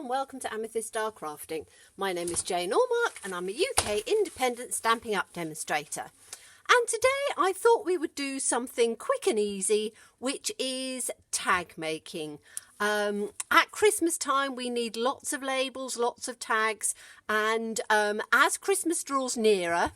and welcome to Amethyst Star Crafting. My name is Jane Allmark and I'm a UK independent Stampin' Up demonstrator. And today I thought we would do something quick and easy, which is tag making. At Christmas time we need lots of labels, lots of tags, and as Christmas draws nearer,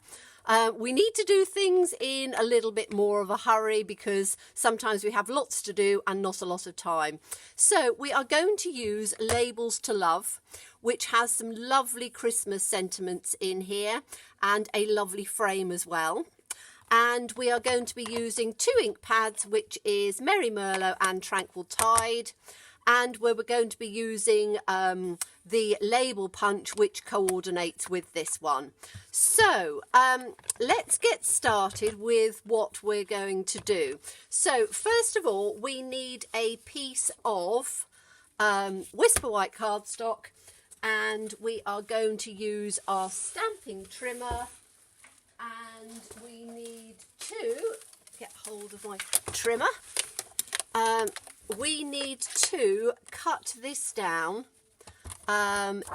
we need to do things in a little bit more of a hurry because sometimes we have lots to do and not a lot of time. So we are going to use Labels to Love, which has some lovely Christmas sentiments in here and a lovely frame as well. And we are going to be using two ink pads, which is Merry Merlot and Tranquil Tide. And we're going to be using the label punch, which coordinates with this one. So let's get started with what we're going to do. So first of all, we need a piece of Whisper White cardstock, and we are going to use our stamping trimmer, and we need to get hold of my trimmer. We need to cut this down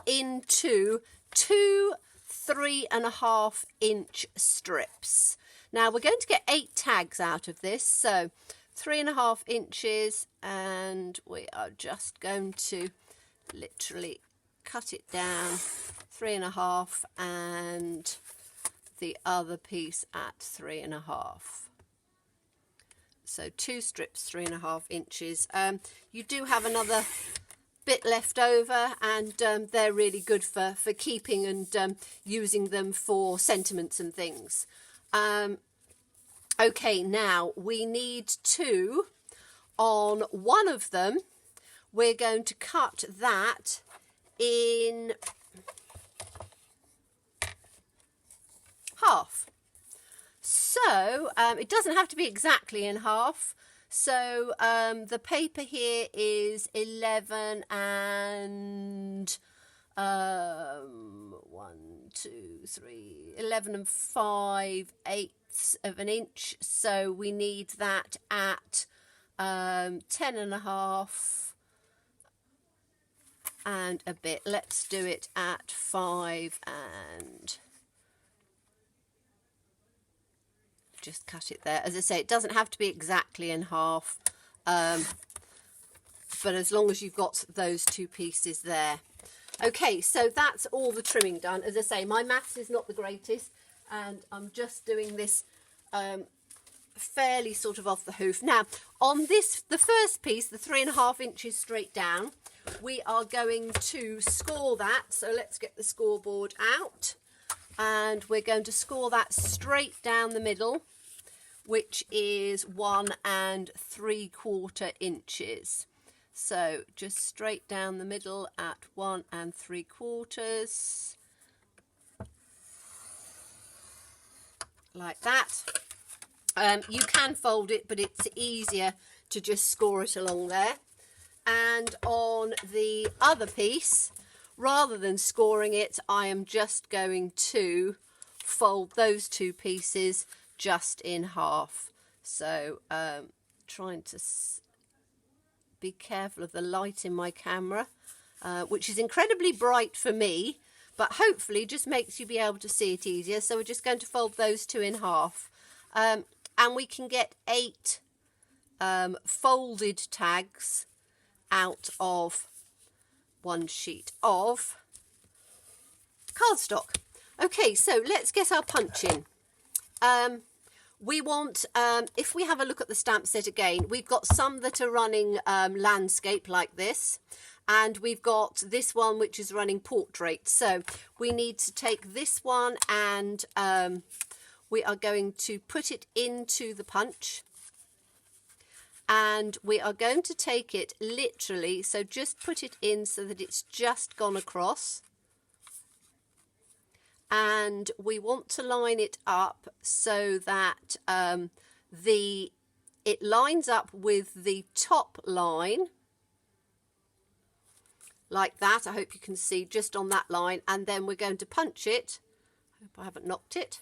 into two 3.5 inch strips. Now we're going to get 8 tags out of this, so 3.5 inches, and we are just going to literally cut it down 3.5 and the other piece at 3.5. So 2 strips, 3.5 inches. You do have another bit left over, and they're really good for keeping and using them for sentiments and things. Okay, now we need 2 on one of them. We're going to cut that in half. So it doesn't have to be exactly in half. So the paper here is 11 and 11 and 5/8 of an inch. So we need that at 10.5 and a bit. Let's do it at 5 and just cut it there. As I say, it doesn't have to be exactly in half, but as long as you've got those 2 pieces there. Okay, so that's all the trimming done. As I say, my maths is not the greatest, and I'm just doing this fairly sort of off the hoof. Now, on this, the first piece, the 3.5 inches straight down, we are going to score that. So let's get the scoreboard out, and we're going to score that straight down the middle, which is 1 3/4 inches. So just straight down the middle at 1 3/4, like that. You can fold it, but it's easier to just score it along there. And on the other piece, rather than scoring it, I am just going to fold those 2 pieces just in half. So trying to be careful of the light in my camera, which is incredibly bright for me, but hopefully just makes you be able to see it easier. So we're just going to fold those 2 in half, and we can get 8 folded tags out of 1 sheet of cardstock. Okay, so let's get our punch in. We want, if we have a look at the stamp set again, we've got some that are running landscape like this, and we've got this one which is running portrait. So we need to take this one, and we are going to put it into the punch, and we are going to take it literally, so just put it in so that it's just gone across. And we want to line it up so that it lines up with the top line, like that. I hope you can see just on that line, and then we're going to punch it. I hope I haven't knocked it.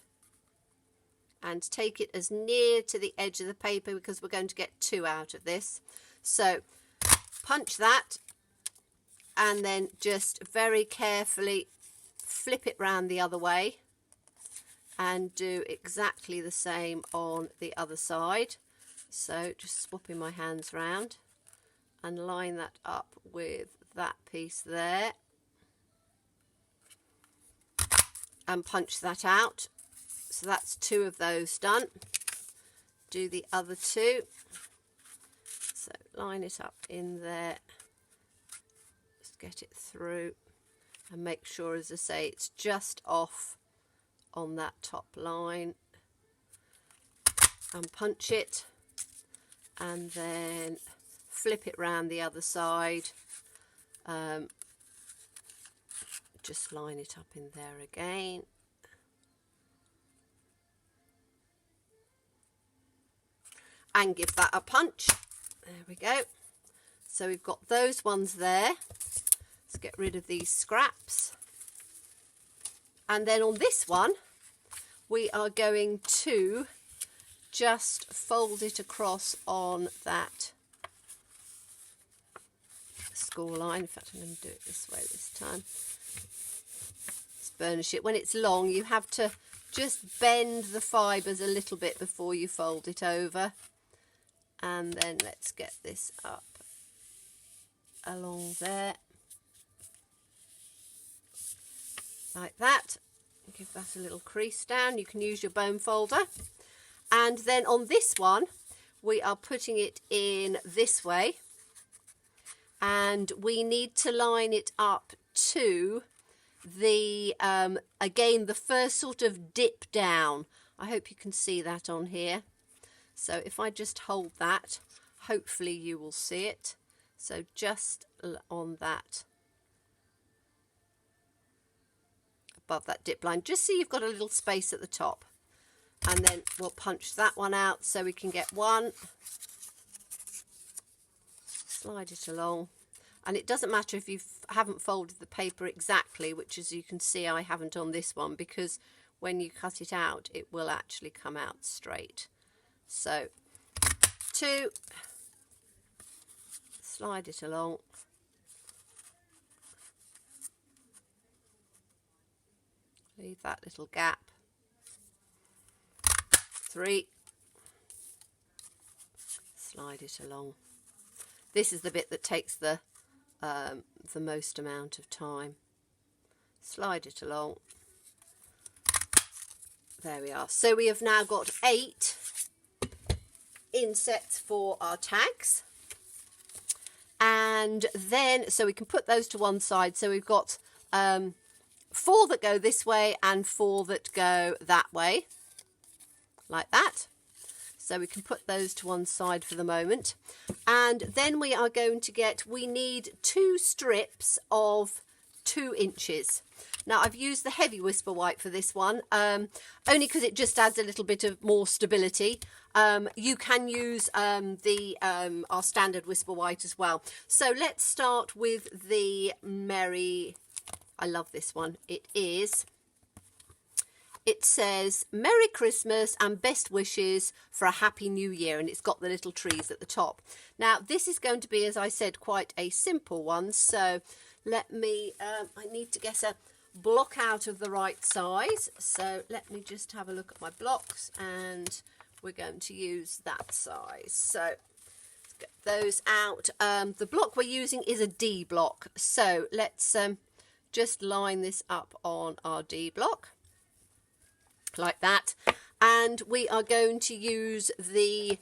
And take it as near to the edge of the paper, because we're going to get 2 out of this. So punch that, and then just very carefully flip it round the other way and do exactly the same on the other side. So just swapping my hands round and line that up with that piece there and punch that out. So that's 2 of those done. Do the other 2. So line it up in there, just get it through and make sure, as I say, it's just off on that top line, and punch it, and then flip it round the other side. Just line it up in there again. And give that a punch. There we go. So we've got those ones there. Let's get rid of these scraps. And then on this one, we are going to just fold it across on that score line. In fact, I'm going to do it this way this time. Let's burnish it. When it's long, you have to just bend the fibres a little bit before you fold it over. And then let's get this up along there, like that. Give that a little crease down. You can use your bone folder. And then on this one, we are putting it in this way, and we need to line it up to the again, the first sort of dip down. I hope you can see that on here. So if I just hold that, hopefully you will see it. So just on that, above that dip line, just so you've got a little space at the top. And then we'll punch that one out so we can get one. Slide it along. And it doesn't matter if you haven't folded the paper exactly, which, as you can see, I haven't on this one, because when you cut it out, it will actually come out straight. So 2, slide it along, leave that little gap, 3, slide it along. This is the bit that takes the most amount of time. Slide it along. There we are. So we have now got 8 insets for our tags, and then so we can put those to one side. So we've got 4 that go this way and 4 that go that way, like that. So we can put those to one side for the moment. And then we are going to we need 2 strips of 2 inches. Now I've used the heavy Whisper White for this one, only because it just adds a little bit of more stability. You can use our standard Whisper White as well. So let's start with the Merry, I love this one. It says Merry Christmas and best wishes for a happy new year, and it's got the little trees at the top. Now this is going to be, as I said, quite a simple one. So let me, I need to get a block out of the right size. So let me just have a look at my blocks, and we're going to use that size. So let's get those out. The block we're using is a D block. So let's just line this up on our D block, like that. And we are going to use the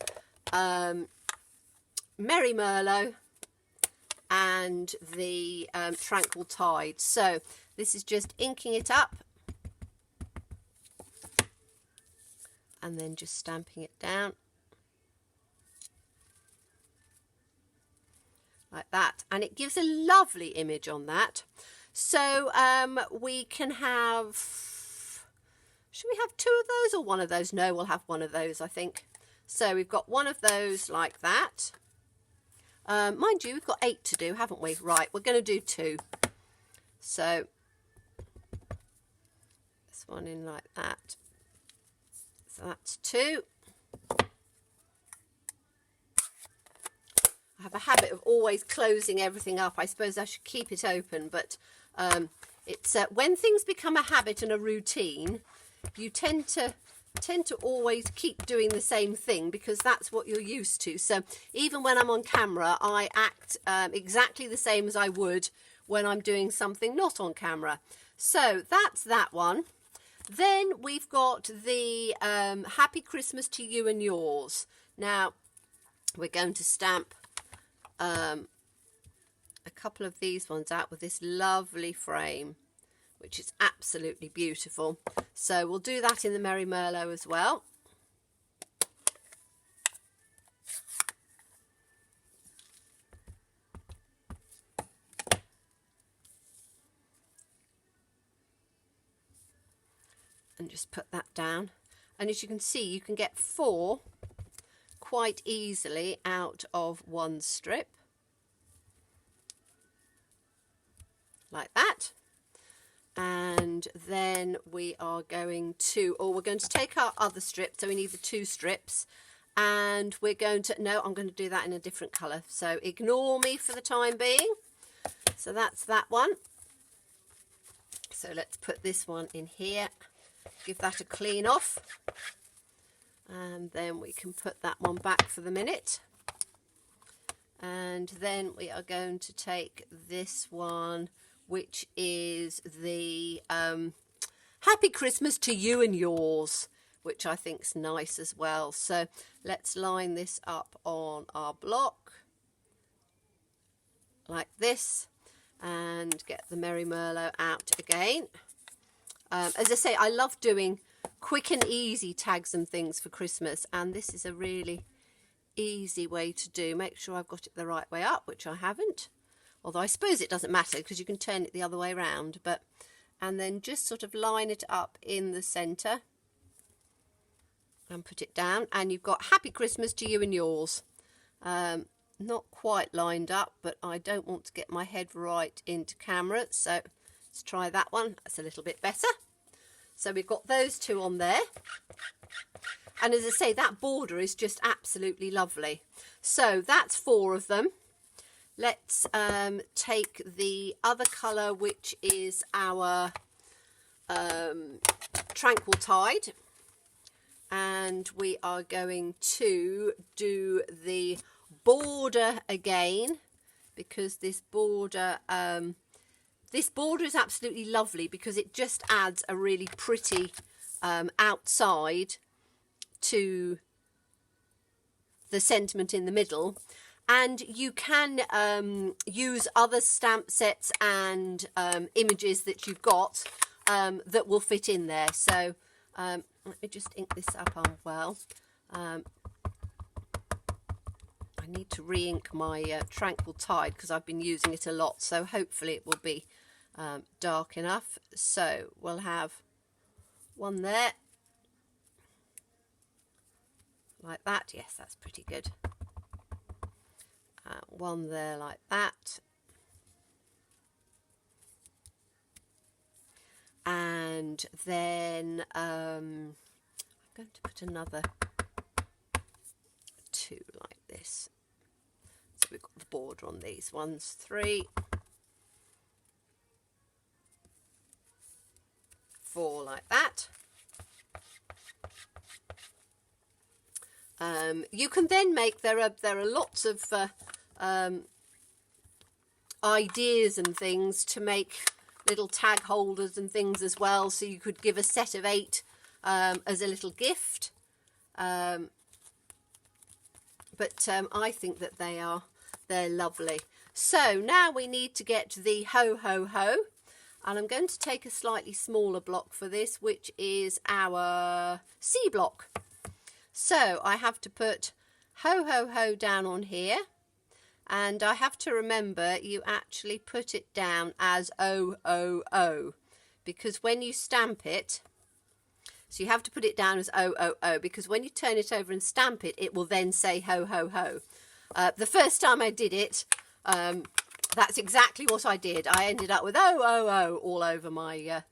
Merry Merlot and the Tranquil Tide. So this is just inking it up and then just stamping it down like that, and it gives a lovely image on that. So we can have, should we have 2 of those or 1 of those? No, we'll have 1 of those, I think. So we've got 1 of those like that. Mind you, we've got 8 to do, haven't we? Right, we're going to do 2. So this one in like that. So that's 2. I have a habit of always closing everything up. I suppose I should keep it open, but it's when things become a habit and a routine, you tend to always keep doing the same thing because that's what you're used to. So even when I'm on camera, I act exactly the same as I would when I'm doing something not on camera. So that's that one. Then we've got the Happy Christmas to You and Yours. Now we're going to stamp a couple of these ones out with this lovely frame, which is absolutely beautiful. So we'll do that in the Merry Merlot as well. And just put that down. And as you can see, you can get 4 quite easily out of one strip. Like that. And then we are going to, we're going to take our other strip, so we need the 2 strips, and we're going to, no, I'm going to do that in a different colour, so ignore me for the time being. So that's that one. So let's put this one in here, give that a clean off, and then we can put that one back for the minute. And then we are going to take this one, which is the Happy Christmas to You and Yours, which I think's nice as well. So let's line this up on our block like this and get the Merry Merlot out again. As I say, I love doing quick and easy tags and things for Christmas, and this is a really easy way to do. Make sure I've got it the right way up, which I haven't. Although I suppose it doesn't matter because you can turn it the other way around. But and then just sort of line it up in the centre and put it down. And you've got Happy Christmas to You and Yours. Not quite lined up, but I don't want to get my head right into camera. So let's try that one. That's a little bit better. So we've got those 2 on there. And as I say, that border is just absolutely lovely. So that's 4 of them. Let's take the other colour, which is our Tranquil Tide, and we are going to do the border again, because this border is absolutely lovely because it just adds a really pretty outside to the sentiment in the middle. And you can use other stamp sets and images that you've got that will fit in there. So let me just ink this up on well. I need to re-ink my Tranquil Tide because I've been using it a lot. So hopefully it will be dark enough. So we'll have one there. Like that. Yes, that's pretty good. One there like that, and then I'm going to put another 2 like this. So we've got the border on these ones. 3, 4 like that. You can then make, there are lots of ideas and things to make little tag holders and things as well. So you could give a set of 8 as a little gift. But I think that they're lovely. So now we need to get the ho ho ho, and I'm going to take a slightly smaller block for this, which is our C block. So I have to put ho ho ho down on here, and I have to remember you actually put it down as O-O-O, because when you stamp it, so you have to put it down as O-O-O, because when you turn it over and stamp it, it will then say ho ho ho. The first time I did it, that's exactly what I did. I ended up with O-O-O all over my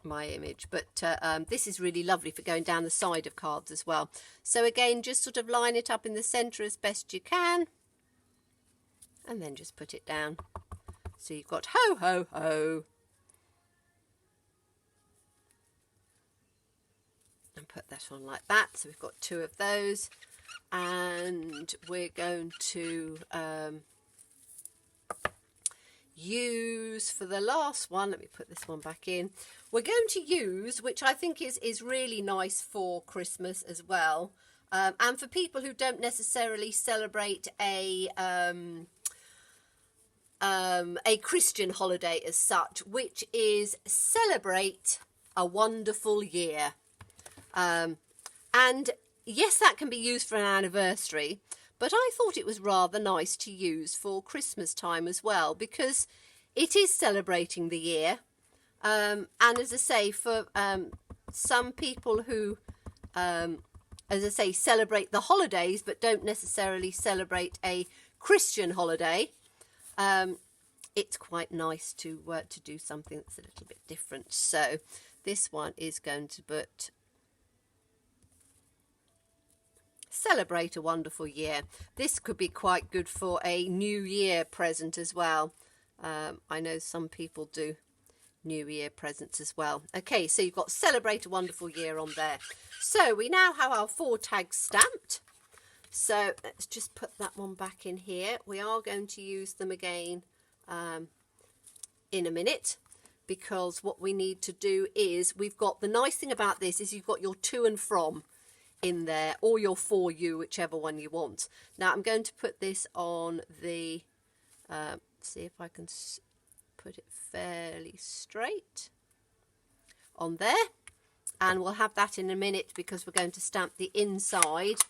my image, but this is really lovely for going down the side of cards as well. So again, just sort of line it up in the center as best you can, and then just put it down. So you've got ho ho ho, and put that on like that. So we've got 2 of those, and we're going to use for the last one, let me put this one back in, we're going to use, which I think is really nice for Christmas as well, and for people who don't necessarily celebrate a Christian holiday as such, which is Celebrate a Wonderful Year. And yes, that can be used for an anniversary, but I thought it was rather nice to use for Christmas time as well, because it is celebrating the year. And as I say, for some people who, as I say, celebrate the holidays but don't necessarily celebrate a Christian holiday, it's quite nice to do something that's a little bit different. So this one is going to put Celebrate a Wonderful Year. This could be quite good for a New Year present as well. I know some people do New Year presents as well. Okay, so you've got Celebrate a Wonderful Year on there. So we now have our 4 tags stamped. So let's just put that one back in here. We are going to use them again in a minute, because what we need to do is, we've got, the nice thing about this is you've got your to and from in there, or your for you, whichever one you want. Now I'm going to put this on the, see if I can put it fairly straight on there, and we'll have that in a minute because we're going to stamp the inside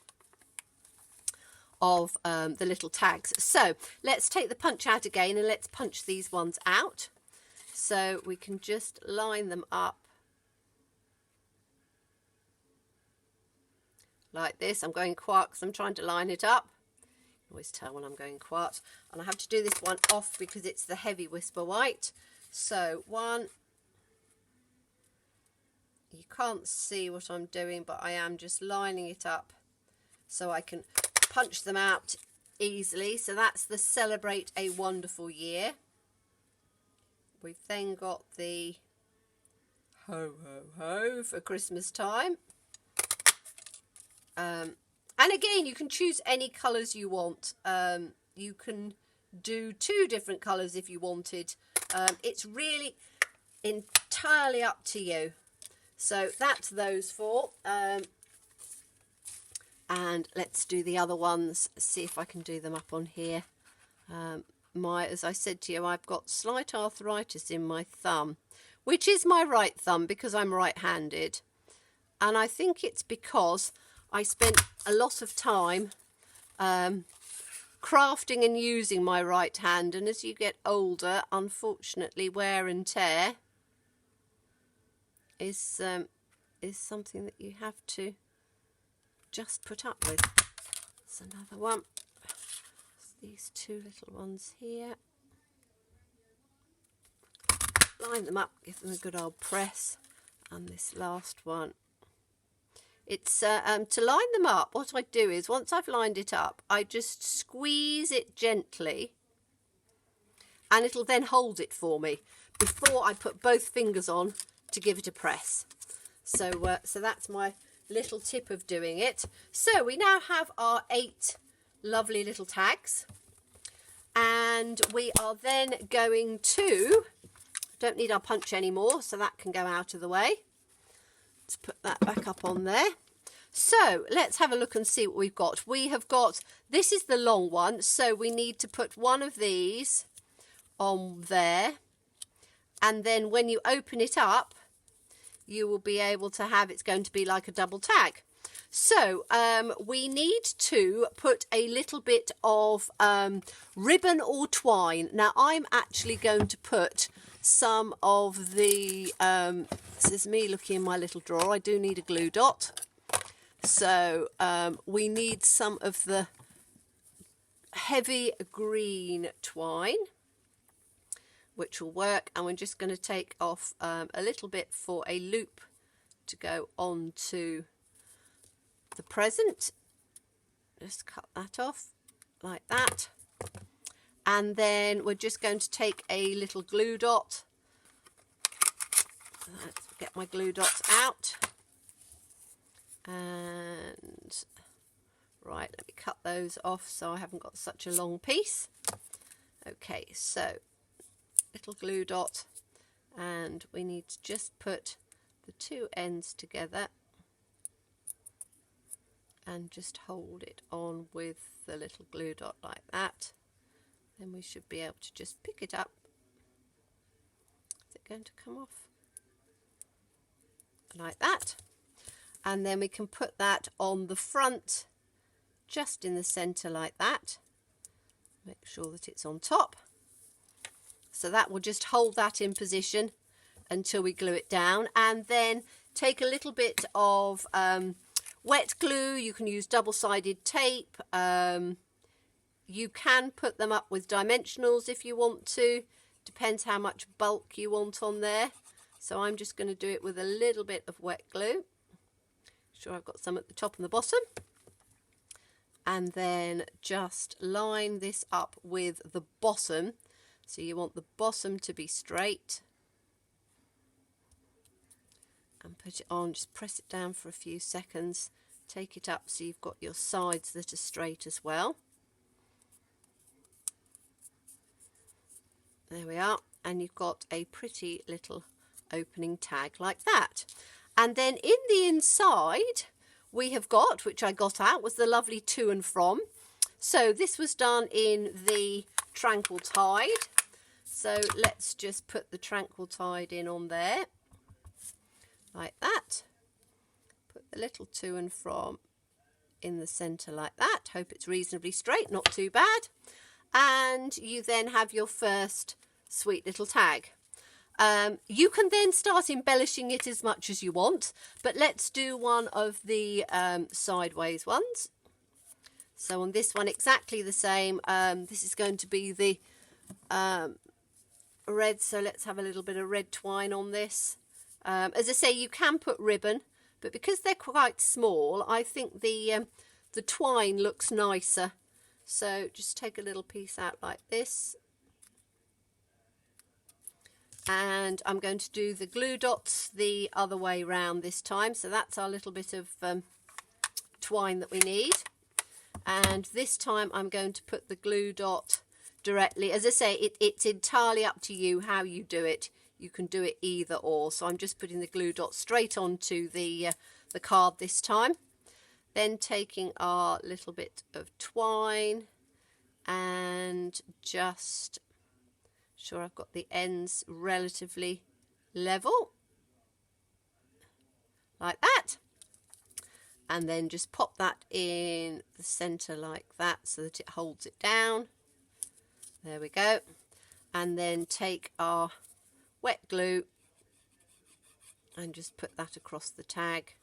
of the little tags. So let's take the punch out again and let's punch these ones out. So we can just line them up like this. I'm going quiet because I'm trying to line it up. You always tell when I'm going quiet. And I have to do this one off because it's the heavy Whisper White. So 1, you can't see what I'm doing, but I am just lining it up so I can punch them out easily. So that's the Celebrate a Wonderful Year. We've then got the ho ho ho for Christmas time. And again, you can choose any colours you want. You can do 2 different colours if you wanted. It's really entirely up to you. So that's those 4. And let's do the other ones, see if I can do them up on here. As I said to you, I've got slight arthritis in my thumb, which is my right thumb because I'm right-handed. And I think it's because I spent a lot of time crafting and using my right hand, and as you get older, unfortunately, wear and tear is something that you have to just put up with. There's another one. These 2 little ones here. Line them up, give them a good old press, and this last one. It's to line them up, what I do is, once I've lined it up, I just squeeze it gently, and it'll then hold it for me before I put both fingers on to give it a press. So that's my little tip of doing it. So we now have our 8 lovely little tags, and we are then going to, don't need our punch anymore, so that can go out of the way. Let's put that back up on there. So let's have a look and see what we've got. We have got, this is the long one, so we need to put one of these on there, and then when you open it up, you will be able to have, it's going to be like a double tag. So we need to put a little bit of ribbon or twine. Now I'm actually going to put some of the, this is me looking in my little drawer, I do need a glue dot. So we need some of the heavy green twine, which will work. And we're just going to take off a little bit for a loop to go onto the present. Just cut that off like that. And then we're just going to take a little glue dot. Let's get my glue dots out. And right, let me cut those off so I haven't got such a long piece. Okay, so little glue dot, and we need to just put the two ends together and just hold it on with the little glue dot like that. Then we should be able to just pick it up. Is it going to come off? Like that. And then we can put that on the front, just in the center like that. Make sure that it's on top. So that will just hold that in position until we glue it down. And then take a little bit of wet glue. You can use double-sided tape. You can put them up with dimensionals if you want to. Depends how much bulk you want on there. So I'm just going to do it with a little bit of wet glue. Sure, I've got some at the top and the bottom. And then just line this up with the bottom. So you want the bottom to be straight. And put it on, just press it down for a few seconds. Take it up so you've got your sides that are straight as well. There we are. And you've got a pretty little opening tag like that. And then in the inside we have got, which I got out, was the lovely to and from. So this was done in the Tranquil Tide. So let's just put the Tranquil Tide in on there like that. Put the little to and from in the center like that. Hope it's reasonably straight, not too bad. And you then have your first sweet little tag. You can then start embellishing it as much as you want, but let's do one of the sideways ones. So on this one, exactly the same. This is going to be the red, so let's have a little bit of red twine on this. As I say, you can put ribbon, but because they're quite small, I think the twine looks nicer. So just take a little piece out like this. And I'm going to do the glue dots the other way round this time. So that's our little bit of twine that we need. And this time I'm going to put the glue dot directly. As I say, it's entirely up to you how you do it. You can do it either or. So I'm just putting the glue dot straight onto the card this time. Then taking our little bit of twine and just sure I've got the ends relatively level like that, and then just pop that in the center like that so that it holds it down. There we go. And then take our wet glue and just put that across the tag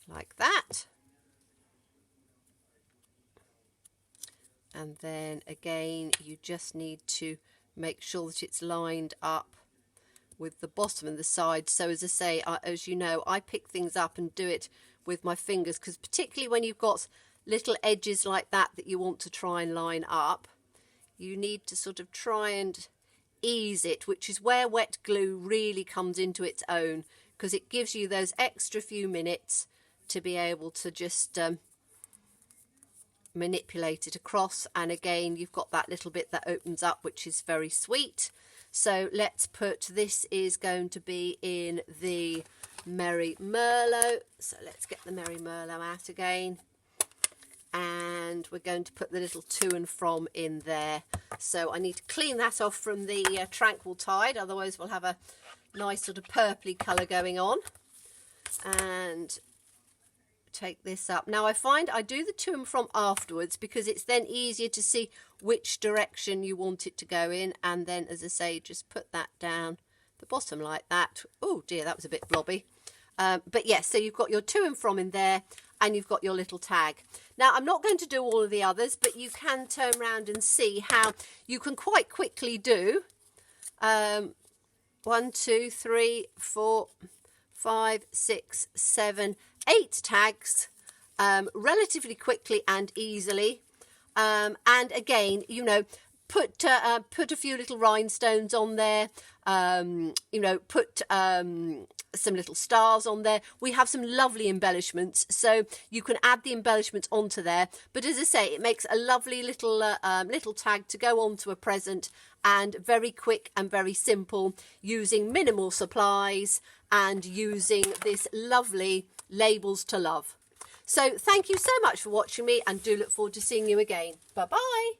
like that. And then again, you just need to make sure that it's lined up with the bottom and the side. So as I say, as you know, I pick things up and do it with my fingers, because particularly when you've got little edges like that you want to try and line up, you need to sort of try and ease it, which is where wet glue really comes into its own, because it gives you those extra few minutes to be able to just manipulate it across. And again, you've got that little bit that opens up, which is very sweet. So let's put, this is going to be in the Merry Merlot. So let's get the Merry Merlot out again. And we're going to put the little to and from in there. So I need to clean that off from the Tranquil Tide, otherwise we'll have a nice sort of purpley colour going on. And take this up. Now I find I do the to and from afterwards, because it's then easier to see which direction you want it to go in. And then, as I say, just put that down the bottom like that. Oh dear, that was a bit blobby. But yes, so you've got your to and from in there, and you've got your little tag. Now, I'm not going to do all of the others, but you can turn around and see how you can quite quickly do 1, 2, 3, 4, 5, 6, 7, 8 tags relatively quickly and easily. And again, you know, put a few little rhinestones on there, you know, put some little stars on there. We have some lovely embellishments, so you can add the embellishments onto there. But as I say, it makes a lovely little little tag to go onto a present, and very quick and very simple, using minimal supplies and using this lovely Labels to Love. So thank you so much for watching me, and do look forward to seeing you again. Bye bye.